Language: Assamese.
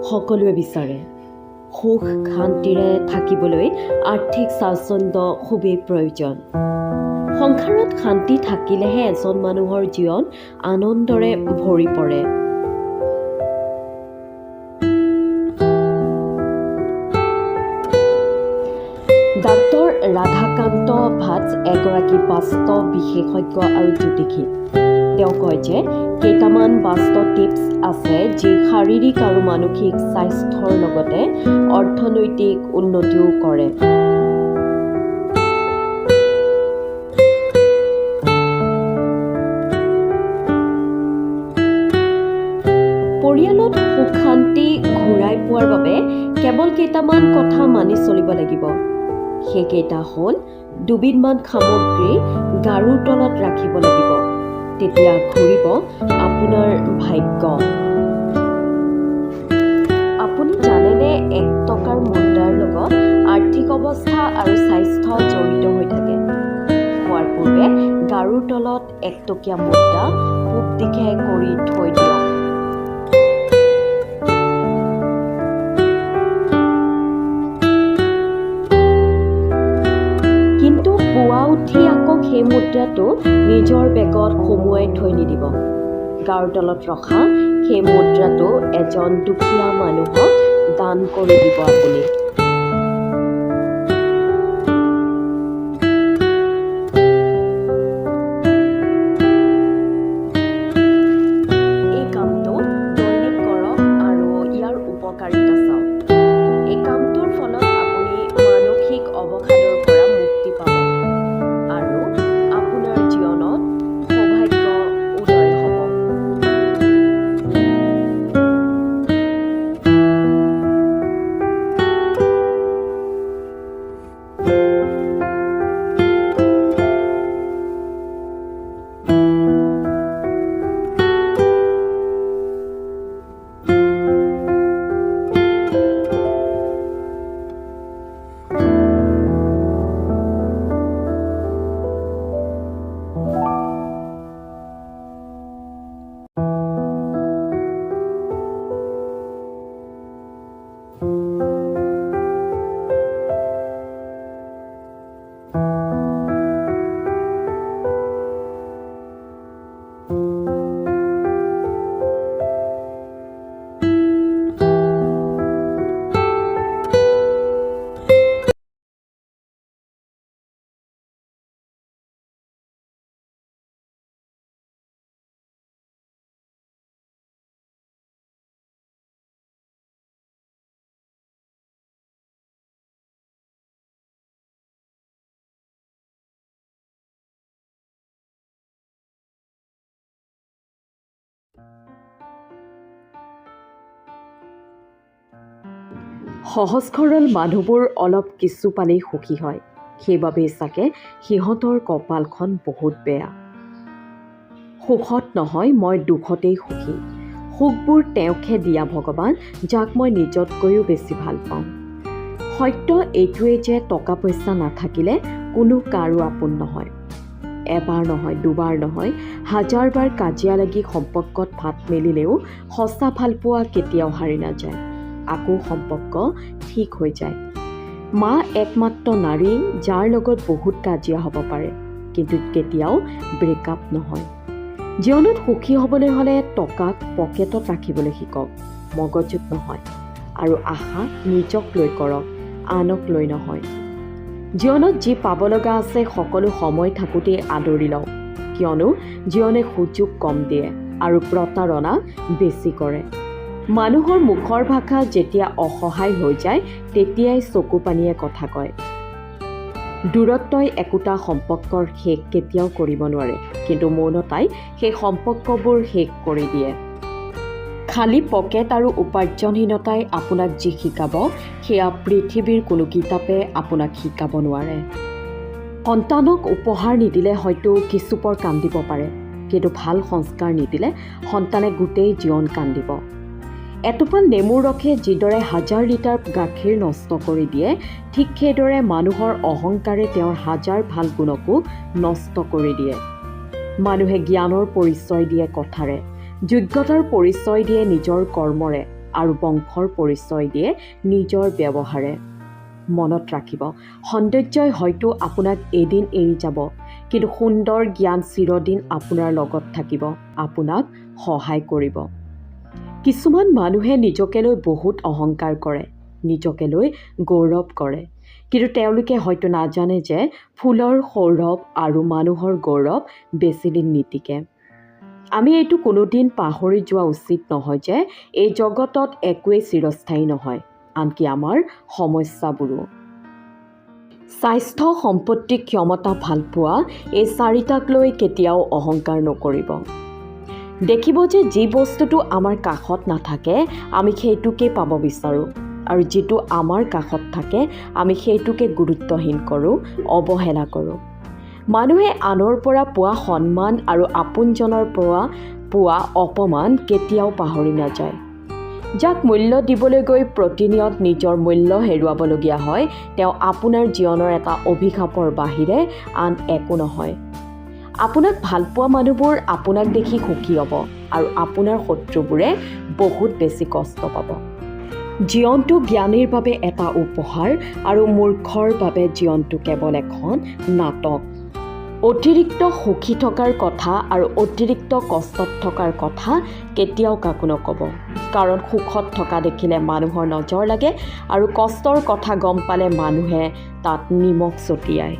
সকলোৱে বিচাৰে সুখ শান্তিৰে থাকিবলৈ আৰ্থিক স্বাচ্ছন্দ্য খুবেই প্ৰয়োজন। সংসাৰত শান্তি থাকিলেহে এজন মানুহৰ জীৱন আনন্দৰে ভৰি পৰে। ডাক্তৰ ৰাধাকান্ত ভাট এগৰাকী বাস্তৱ বিশেষজ্ঞ আৰু জ্যোতিষী। তেওঁ কয় যে কেইটামান বাস্তৱ টিপছ আছে যি শাৰীৰিক আৰু মানসিক স্বাস্থ্যৰ লগতে অৰ্থনৈতিক উন্নতিও কৰে। পৰিয়ালত সুখ শান্তি ঘূৰাই পোৱাৰ বাবে কেৱল কেইটামান কথা মানি চলিব লাগিব। সেইকেইটা হ'ল দুবিধমান সামগ্ৰী গাৰুৰ তলত ৰাখিব লাগিব, তেতিয়া ঘূৰিব আপোনাৰ ভাগ্য। আপুনি জানেনে 1 টকাৰ মুদ্ৰাৰ লগত আৰ্থিক অৱস্থা আৰু স্বাস্থ্য জড়িত হৈ থাকে। খোৱাৰ পূৰ্বে গাৰুৰ তলত 1 টকীয়া মুদ্ৰা পূব দিশে কৰি থৈ দিয়ক। পুৱা উঠি আকৌ সেই মুদ্ৰাটো নিজৰ বেগত সুমুৱাই থৈ নিদিব। গাৰুৰ তলত ৰখা সেই মুদ্ৰাটো এজন দুখীয়া মানুহক দান কৰি দিব আপুনি। এই কামটো দৈনিক কৰক আৰু ইয়াৰ উপকাৰিতা চাওক। এই কামটোৰ ফলত আপুনি মানসিক অৱসাদৰ পৰা মুক্তি পাব। সহজ সৰল মানুহবোৰ অলপ কিছু পালেই সুখী হয়। সেইবাবেই চাগে সিহঁতৰ কপালখন বহুত বেয়া। সুখত নহয়, মই দুখতেই সুখী। সুখবোৰ তেওঁকহে দিয়া ভগৱান, যাক মই নিজতকৈও বেছি ভাল পাওঁ। সত্য এইটোৱেই যে টকা পইচা নাথাকিলে কোনো কাৰো আপোন নহয়। এবাৰ নহয়, দুবাৰ নহয়, 1000 বাৰ কাজিয়া লাগি সম্পৰ্কত ফাট মেলিলেও সঁচা ভালপোৱা কেতিয়াও হাৰি নাযায়। আকৌ সম্পৰ্ক ঠিক হৈ যায়। মা একমাত্ৰ নাৰী যাৰ লগত বহুত কাজিয়া হ'ব পাৰে, কিন্তু কেতিয়াও ব্ৰেকআপ নহয়। জীৱনত সুখী হ'বলৈ হ'লে টকাক পকেটত ৰাখিবলৈ শিকক, মগজুত নহয়। আৰু আশা নিজক লৈ কৰক, আনক লৈ নহয়। জীৱনত যি পাব লগা আছে সকলো সময় থাকোঁতেই আদৰি লওক, কিয়নো জীৱনে সুযোগ কম দিয়ে আৰু প্ৰতাৰণা বেছি কৰে। মানুহৰ মুখৰ ভাষা যেতিয়া অসহায় হৈ যায় তেতিয়াই চকু পানীয়ে কথা কয়। দূৰত্বই একোটা সম্পৰ্কৰ শেষ কেতিয়াও কৰিব নোৱাৰে, কিন্তু মৌনতাই সেই সম্পৰ্কবোৰ শেষ কৰি দিয়ে। খালী পকেট আৰু উপাৰ্জনহীনতাই আপোনাক যি শিকাব সেয়া পৃথিৱীৰ কোনো কিতাপে আপোনাক শিকাব নোৱাৰে। সন্তানক উপহাৰ নিদিলে হয়তো কিছুপৰ কান্দিব পাৰে, কিন্তু ভাল সংস্কাৰ নিদিলে সন্তানে গোটেই জীৱন কান্দিব। এটোপাল নেমুৰ ৰসে যিদৰে 1000 লিটাৰ গাখীৰ নষ্ট কৰি দিয়ে, ঠিক সেইদৰে মানুহৰ অহংকাৰে তেওঁৰ 1000 ভাল গুণকো নষ্ট কৰি দিয়ে। মানুহে জ্ঞানৰ পৰিচয় দিয়ে কথাৰে, যোগ্যতাৰ পৰিচয় দিয়ে নিজৰ কৰ্মৰে, আৰু বংশৰ পৰিচয় দিয়ে নিজৰ ব্যৱহাৰে। মনত ৰাখিব, সৌন্দৰ্যই হয়তো আপোনাক এদিন এৰি যাব, কিন্তু সুন্দৰ জ্ঞান চিৰদিন আপোনাৰ লগত থাকিব, আপোনাক সহায় কৰিব। কিছুমান মানুহে নিজকে লৈ বহুত অহংকাৰ কৰে, নিজকে লৈ গৌৰৱ কৰে, কিন্তু তেওঁলোকে হয়তো নাজানে যে ফুলৰ সৌৰভ আৰু মানুহৰ গৌৰৱ বেছিদিন নিটিকে। আমি এইটো কোনোদিন পাহৰি যোৱা উচিত নহয় যে এই জগতত একোৱেই চিৰস্থায়ী নহয়, আনকি আমাৰ সমস্যাবোৰো। স্বাস্থ্য, সম্পত্তি, ক্ষমতা, ভালপোৱা এই চাৰিটাক লৈ কেতিয়াও অহংকাৰ নকৰিব। দেখিব যে যি বস্তুটো আমাৰ কাষত নাথাকে আমি সেইটোকে পাব বিচাৰোঁ, আৰু যিটো আমাৰ কাষত থাকে আমি সেইটোকে গুৰুত্বহীন কৰোঁ, অৱহেলা কৰোঁ। মানুহে আনৰ পৰা পোৱা সন্মান আৰু আপোনজনৰ পৰা পোৱা অপমান কেতিয়াও পাহৰি নাযায়। যাক মূল্য দিবলৈ গৈ প্ৰতিনিয়ত নিজৰ মূল্য হেৰুৱাবলগীয়া হয়, তেওঁ আপোনাৰ জীৱনৰ এটা অভিশাপৰ বাহিৰে আন একো নহয়। আপোনাক ভালপোৱা মানুহবোৰ আপোনাক দেখি সুখী হ'ব, আৰু আপোনাৰ শত্ৰুবোৰে বহুত বেছি কষ্ট পাব। জীৱনটো জ্ঞানীৰ বাবে এটা উপহাৰ, আৰু মূৰ্খৰ বাবে জীৱনটো কেৱল এখন নাটক। অতিৰিক্ত সুখী থকাৰ কথা আৰু অতিৰিক্ত কষ্টত থকাৰ কথা কেতিয়াও কাকো নক'ব, কাৰণ সুখত থকা দেখিলে মানুহৰ নজৰ লাগে, আৰু কষ্টৰ কথা গম পালে মানুহে তাত নিমখ ছটিয়ায়।